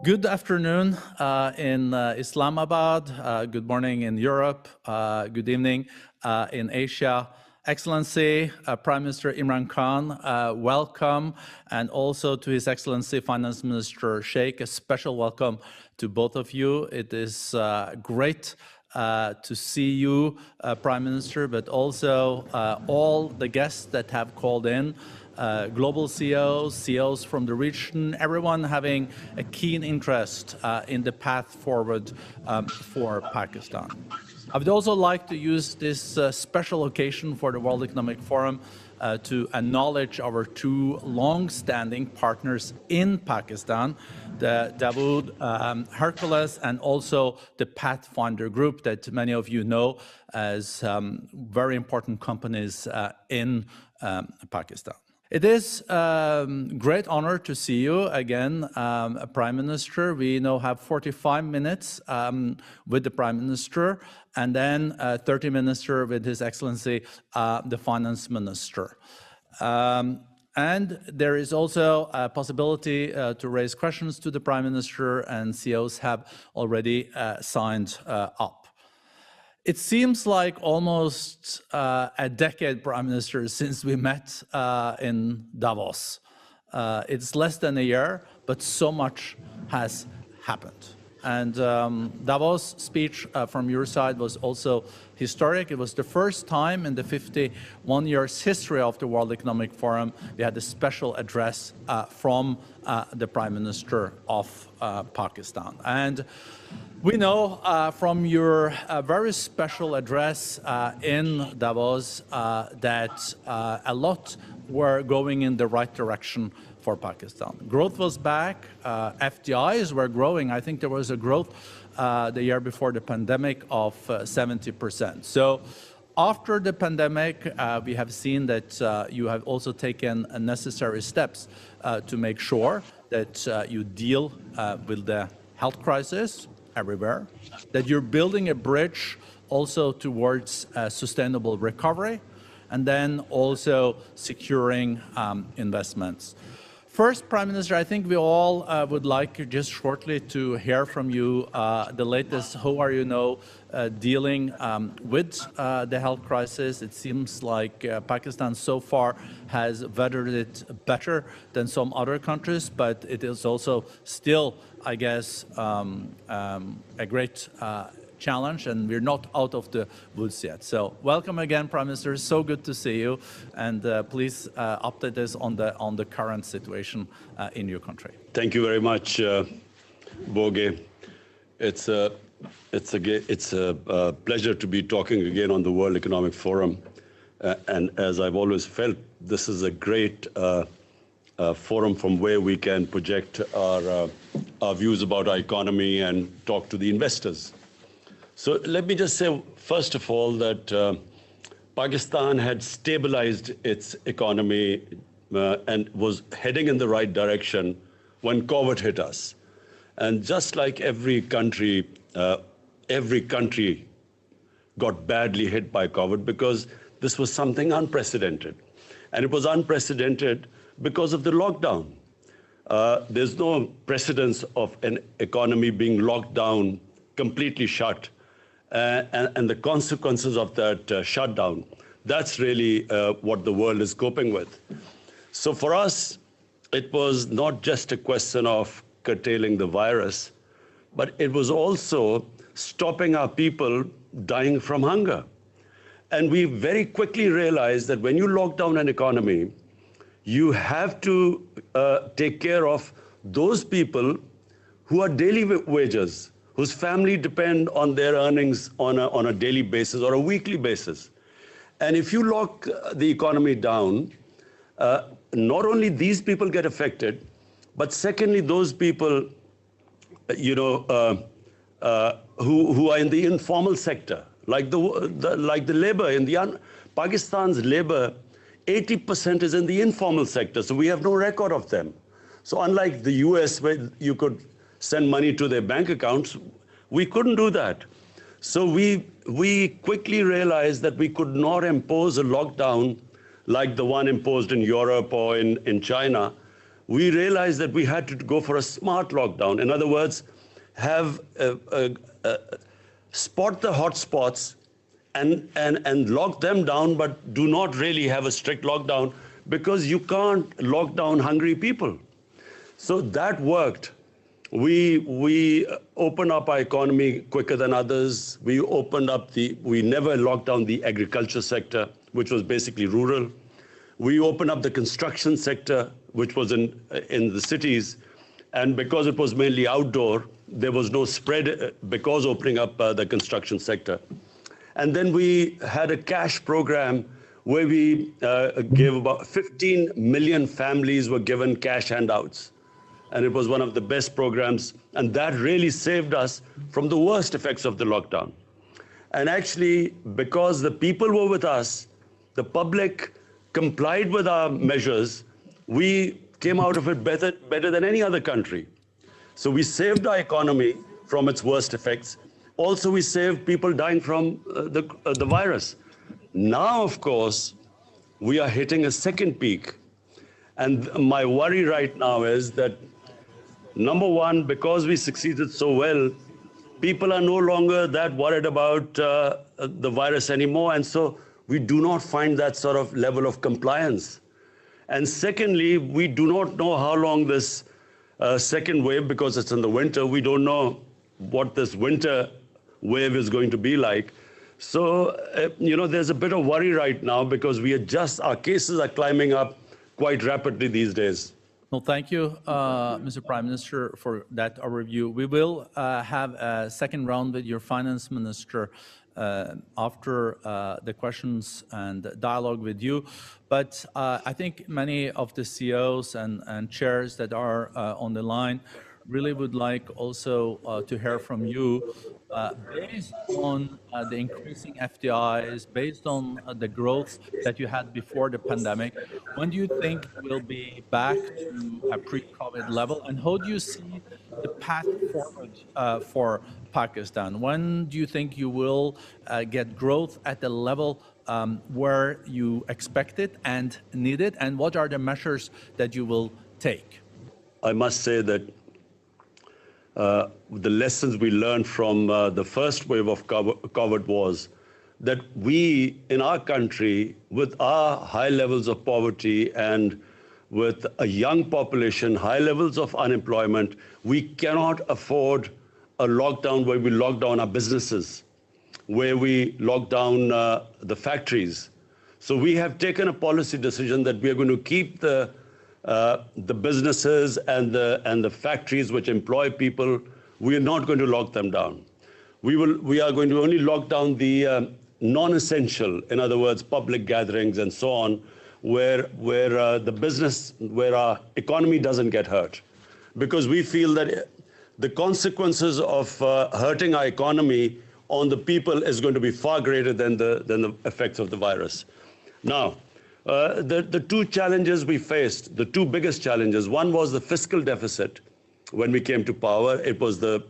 Good afternoon in Islamabad, good morning in Europe, good evening in Asia. Excellency, Prime Minister Imran Khan, welcome, and also to His Excellency Finance Minister Sheikh, a special welcome to both of you. It is great to see you, Prime Minister, but also all the guests that have called in. Global CEOs, CEOs from the region, everyone having a keen interest in the path forward for Pakistan. I would also like to use this special occasion for the World Economic Forum to acknowledge our two long-standing partners in Pakistan, the Dawood Hercules and also the Pathfinder Group that many of you know as very important companies in Pakistan. It is a great honor to see you again, Prime Minister. We now have 45 minutes with the Prime Minister and then 30 minutes with His Excellency, the Finance Minister. And there is also a possibility to raise questions to the Prime Minister, and CEOs have already signed up. It seems like almost a decade, Prime Minister, since we met in Davos. It's less than a year, but so much has happened. And Davos speech from your side was also historic. It was the first time in the 51 years history of the World Economic Forum we had a special address from the Prime Minister of Pakistan. And we know from your very special address in Davos that a lot were going in the right direction for Pakistan. Growth was back, FDIs were growing. I think there was a growth the year before the pandemic of 70%. So after the pandemic, we have seen that you have also taken necessary steps to make sure that you deal with the health crisis everywhere, that you're building a bridge also towards sustainable recovery, and then also securing investments. First, Prime Minister, I think we all would like just shortly to hear from you the latest. How are you now dealing with the health crisis? It seems like Pakistan so far has weathered it better than some other countries, but it is also still, I guess, a great challenge, and we're not out of the woods yet. So welcome again, Prime Minister. So good to see you, and please update us on the current situation in your country. Thank you very much, Boge. It's a pleasure to be talking again on the World Economic Forum, and as I've always felt, this is a great forum from where we can project our views about our economy and talk to the investors. So let me just say, first of all, that Pakistan had stabilized its economy and was heading in the right direction when COVID hit us. And just like every country got badly hit by COVID because this was something unprecedented. And it was unprecedented because of the lockdown. There's no precedence of an economy being locked down, completely shut, and the consequences of that shutdown. That's really what the world is coping with. So for us, it was not just a question of curtailing the virus, but it was also stopping our people dying from hunger. And we very quickly realized that when you lock down an economy, you have to take care of those people who are daily wagers, whose family depend on their earnings on a daily basis or a weekly basis. And if you lock the economy down, not only these people get affected, but secondly, those people, who are in the informal sector, like the labor in Pakistan's labor, 80% is in the informal sector, so we have no record of them. So unlike the US, where you could send money to their bank accounts, we couldn't do that. So we quickly realized that we could not impose a lockdown like the one imposed in Europe or in China, we realized that we had to go for a smart lockdown. In other words, have spot the hotspots and lock them down, but do not really have a strict lockdown, because you can't lock down hungry people. So that worked. We opened up our economy quicker than others. We never locked down the agriculture sector, which was basically rural. We opened up the construction sector, which was in the cities. And because it was mainly outdoor, there was no spread because opening up the construction sector. And then we had a cash program where we gave about 15 million families were given cash handouts. And it was one of the best programs. And that really saved us from the worst effects of the lockdown. And actually, because the people were with us, the public complied with our measures, we came out of it better than any other country. So we saved our economy from its worst effects. Also, we saved people dying from the virus. Now, of course, we are hitting a second peak. And my worry right now is that, number one, because we succeeded so well, people are no longer that worried about the virus anymore. And so we do not find that sort of level of compliance. And secondly, we do not know how long this second wave, because it's in the winter, we don't know what this winter wave is going to be like. So, there's a bit of worry right now, because our cases are climbing up quite rapidly these days. Well, thank you, Mr. Prime Minister, for that overview. We will have a second round with your finance minister after the questions and dialogue with you. But I think many of the CEOs and chairs that are on the line really would like also to hear from you, based on the increasing FDIs, based on the growth that you had before the pandemic. When do you think we'll be back to a pre-COVID level, and how do you see the path forward for Pakistan? When do you think you will get growth at the level where you expect it and need it, and what are the measures that you will take? I must say that the lessons we learned from the first wave of COVID was that we, in our country, with our high levels of poverty and with a young population, high levels of unemployment, we cannot afford a lockdown where we lock down our businesses, where we lock down the factories. So we have taken a policy decision that we are going to keep the businesses and the factories which employ people. We are not going to lock them down. We are going to only lock down the non-essential, in other words, public gatherings and so on, where our economy doesn't get hurt, because we feel that the consequences of hurting our economy on the people is going to be far greater than the effects of the virus. Now, the two challenges we faced, the two biggest challenges, one was the fiscal deficit. When we came to power, it was the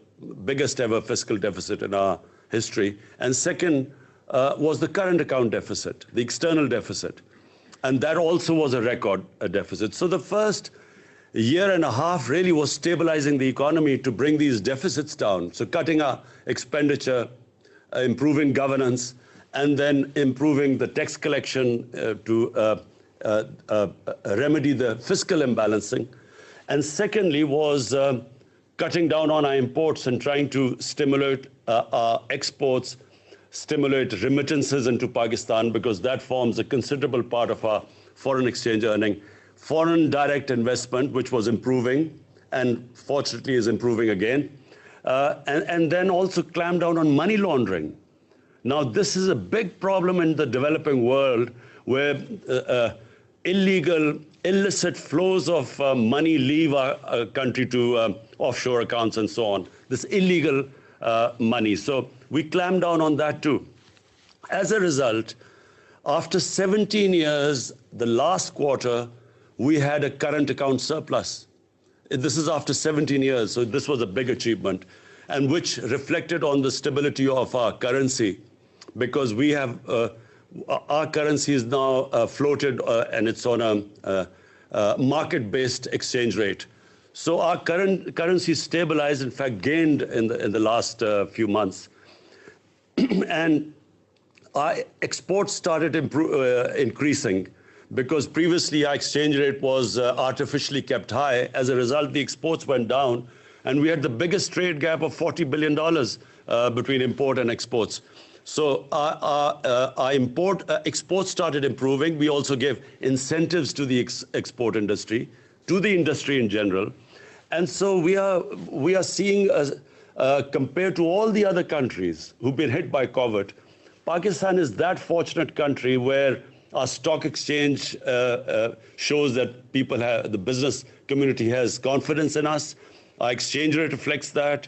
biggest ever fiscal deficit in our history. And second was the current account deficit, the external deficit. And that also was a record deficit. So the first year and a half really was stabilizing the economy to bring these deficits down. So cutting our expenditure, improving governance, and then improving the tax collection to remedy the fiscal imbalancing. And secondly was cutting down on our imports and trying to stimulate our exports, stimulate remittances into Pakistan, because that forms a considerable part of our foreign exchange earning. Foreign direct investment, which was improving, and fortunately is improving again. And then also clamp down on money laundering. Now, this is a big problem in the developing world, where illegal, illicit flows of money leave our country to offshore accounts and so on. This illegal money. So we clamp down on that too. As a result, after 17 years, the last quarter, we had a current account surplus. This is after 17 years, so this was a big achievement, and which reflected on the stability of our currency, because we have our currency is now floated and it's on a market-based exchange rate. So our current currency stabilized, in fact, gained in the last few months. And our exports started increasing because previously our exchange rate was artificially kept high. As a result, the exports went down, and we had the biggest trade gap of $40 billion between import and exports. So our exports started improving. We also gave incentives to the export industry, to the industry in general. And so we are seeing, compared to all the other countries who've been hit by COVID, Pakistan is that fortunate country where our stock exchange shows that the business community has confidence in us. Our exchange rate reflects that.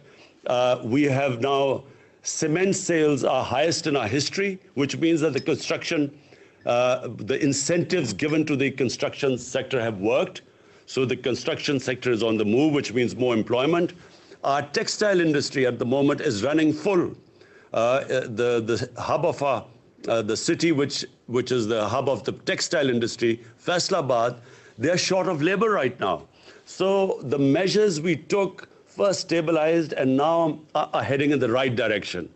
We have now cement sales are highest in our history, which means that the incentives given to the construction sector have worked. So the construction sector is on the move, which means more employment. Our textile industry at the moment is running full. The hub of the city, which is the hub of the textile industry, Faisalabad, they're short of labor right now. So the measures we took first stabilized and now are heading in the right direction.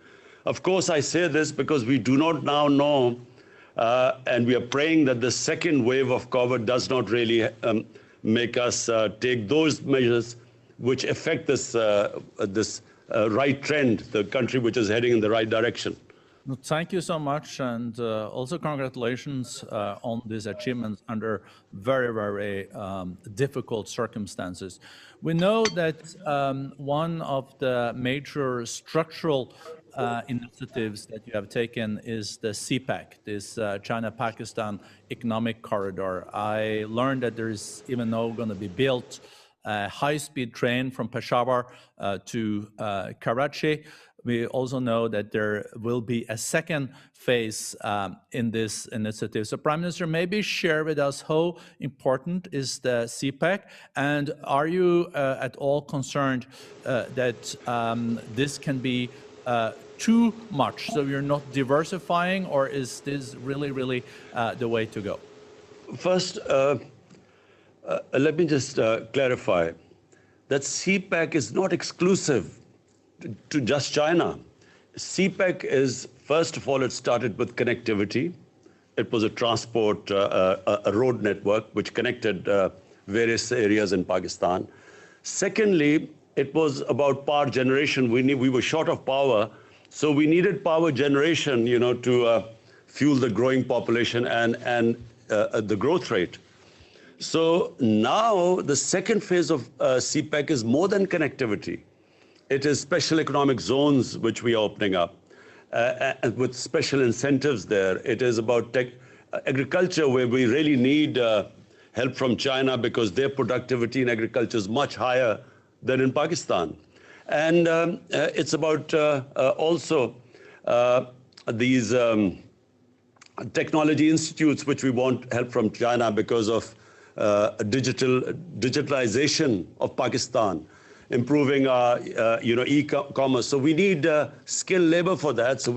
Of course, I say this because we do not now know, and we are praying that the second wave of COVID does not really make us take those measures which affect this right trend, the country which is heading in the right direction. Thank you so much, and also congratulations on these achievements under very, very difficult circumstances. We know that one of the major structural initiatives that you have taken is the CPEC, this China-Pakistan economic corridor. I learned that there is even now going to be built a high-speed train from Peshawar to Karachi. We also know that there will be a second phase in this initiative. So, Prime Minister, maybe share with us how important is the CPEC, and are you at all concerned that this can be too much, so you're not diversifying, or is this really, really the way to go? First, let me just clarify that CPEC is not exclusive to just China. CPEC is, first of all, it started with connectivity. It was a transport, a road network which connected various areas in Pakistan. Secondly, it was about power generation. We were short of power, so we needed power generation, to fuel the growing population and the growth rate. So now the second phase of CPEC is more than connectivity. It is special economic zones which we are opening up with special incentives there. It is about agriculture, where we really need help from China because their productivity in agriculture is much higher than in Pakistan. And it's about also these technology institutes which we want help from China because of digitalization of Pakistan, improving our e-commerce. So we need skilled labor for that. So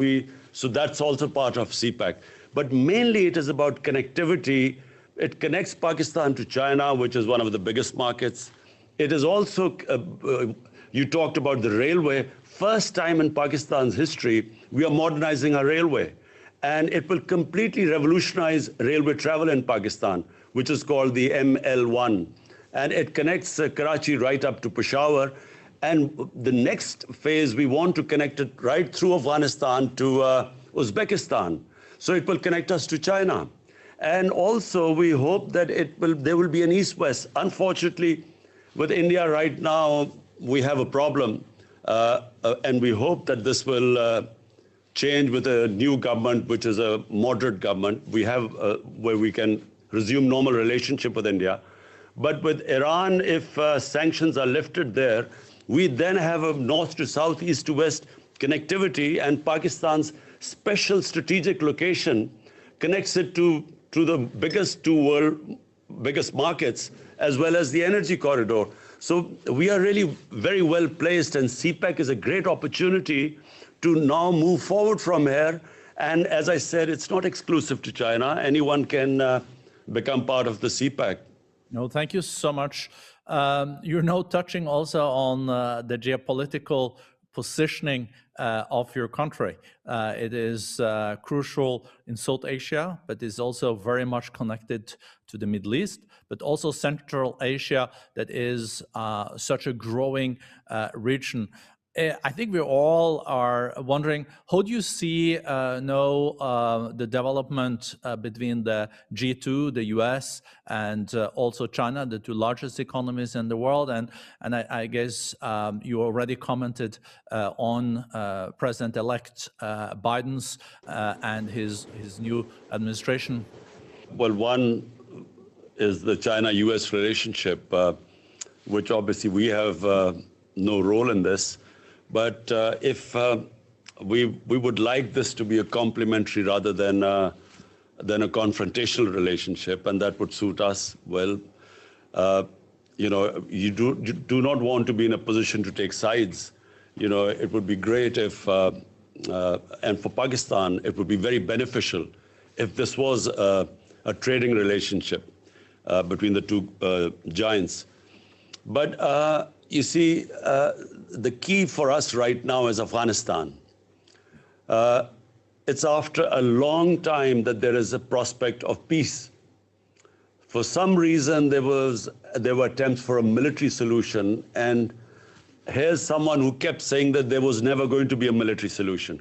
that's also part of CPEC. But mainly it is about connectivity. It connects Pakistan to China, which is one of the biggest markets. It is also, you talked about the railway. First time in Pakistan's history, we are modernizing our railway. And it will completely revolutionize railway travel in Pakistan, which is called the ML1. And it connects Karachi right up to Peshawar. And the next phase, we want to connect it right through Afghanistan to Uzbekistan. So it will connect us to China. And also, we hope that there will be an east-west. Unfortunately, with India right now, we have a problem. And we hope that this will change with a new government, which is a moderate government. We have where we can resume normal relationship with India. But with Iran, if sanctions are lifted there, we then have a north to south, east to west connectivity, and Pakistan's special strategic location connects it to the biggest biggest markets, as well as the energy corridor. So we are really very well placed, and CPEC is a great opportunity to now move forward from here. And as I said, it's not exclusive to China. Anyone can become part of the CPEC. No, thank you so much. You're now touching also on the geopolitical positioning of your country. It is crucial in South Asia, but is also very much connected to the Middle East, but also Central Asia, that is such a growing region. I think we all are wondering, how do you see the development between the G2, the US, and also China, the two largest economies in the world? And I guess you already commented on President-elect Biden's and his new administration. Well, one is the China-US relationship, which obviously we have no role in this. But if we would like this to be a complementary rather than a confrontational relationship, and that would suit us well. You do not want to be in a position to take sides. It would be great if, and for Pakistan, it would be very beneficial if this was a trading relationship between the two giants. But you see, the key for us right now is Afghanistan. It's after a long time that there is a prospect of peace. For some reason, there were attempts for a military solution, and here's someone who kept saying that there was never going to be a military solution.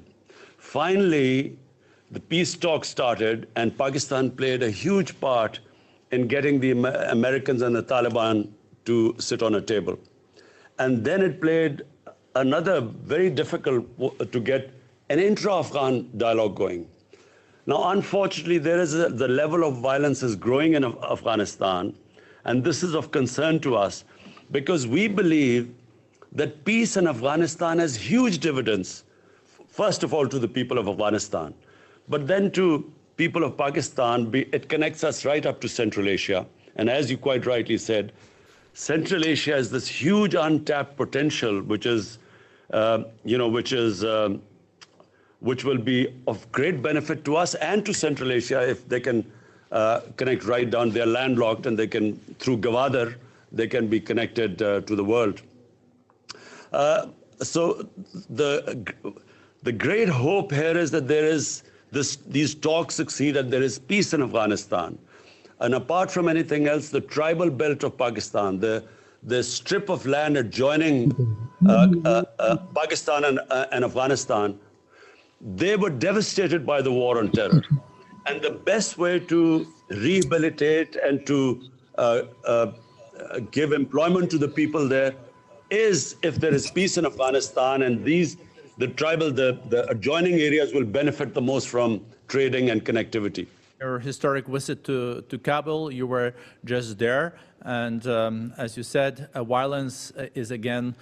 Finally, the peace talks started, and Pakistan played a huge part in getting the Americans and the Taliban to sit on a table. And then it played another very difficult to get an intra-Afghan dialogue going. Now, unfortunately, the level of violence is growing in Afghanistan, and this is of concern to us because we believe that peace in Afghanistan has huge dividends, first of all to the people of Afghanistan, but then to people of Pakistan. It connects us right up to Central Asia, and as you quite rightly said, Central Asia is this huge untapped potential, which will be of great benefit to us and to Central Asia if they can connect right down. They're landlocked, and they can, through Gwadar, they can be connected to the world. So the great hope here is that these talks succeed and there is peace in Afghanistan. And apart from anything else, the tribal belt of Pakistan, the strip of land adjoining Pakistan and Afghanistan, they were devastated by the war on terror. And the best way to rehabilitate and to give employment to the people there is if there is peace in Afghanistan, and the adjoining areas will benefit the most from trading and connectivity. Your historic visit to Kabul, you were just there, and as you said, violence is again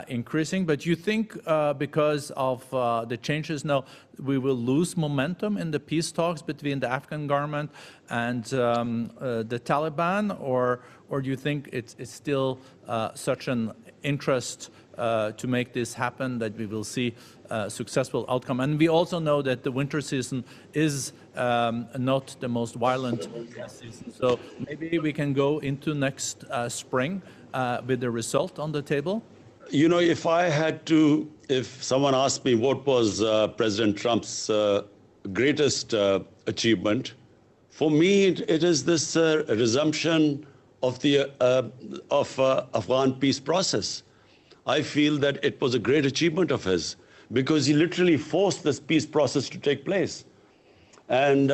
increasing. But you think because of the changes now, we will lose momentum in the peace talks between the Afghan government and the Taliban, or do you think it's still such an interest to make this happen that we will see a successful outcome? And we also know that the winter season is not the most violent season. So maybe we can go into next spring with the result on the table? If someone asked me what was President Trump's greatest achievement, for me it is this resumption of the Afghan peace process. I feel that it was a great achievement of his because he literally forced this peace process to take place. And,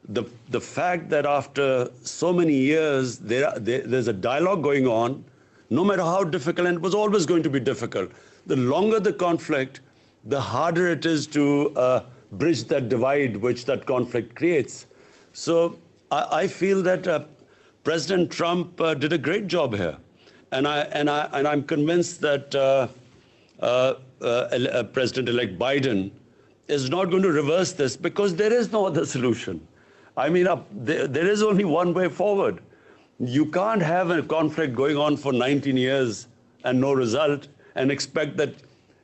the fact that after so many years, there's a dialogue going on, no matter how difficult, and it was always going to be difficult. The longer the conflict, the harder it is to bridge that divide which that conflict creates. So I feel that President Trump did a great job here. And I'm convinced that President-elect Biden is not going to reverse this because there is no other solution. I mean, there is only one way forward. You can't have a conflict going on for 19 years and no result and expect that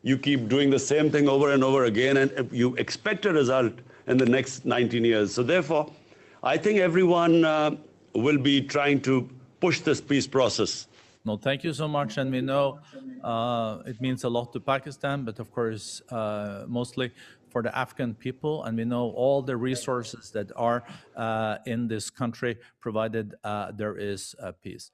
you keep doing the same thing over and over again and you expect a result in the next 19 years. So therefore, I think everyone will be trying to push this peace process. No, thank you so much. And we know it means a lot to Pakistan, but of course, mostly for the Afghan people. And we know all the resources that are in this country, provided there is peace.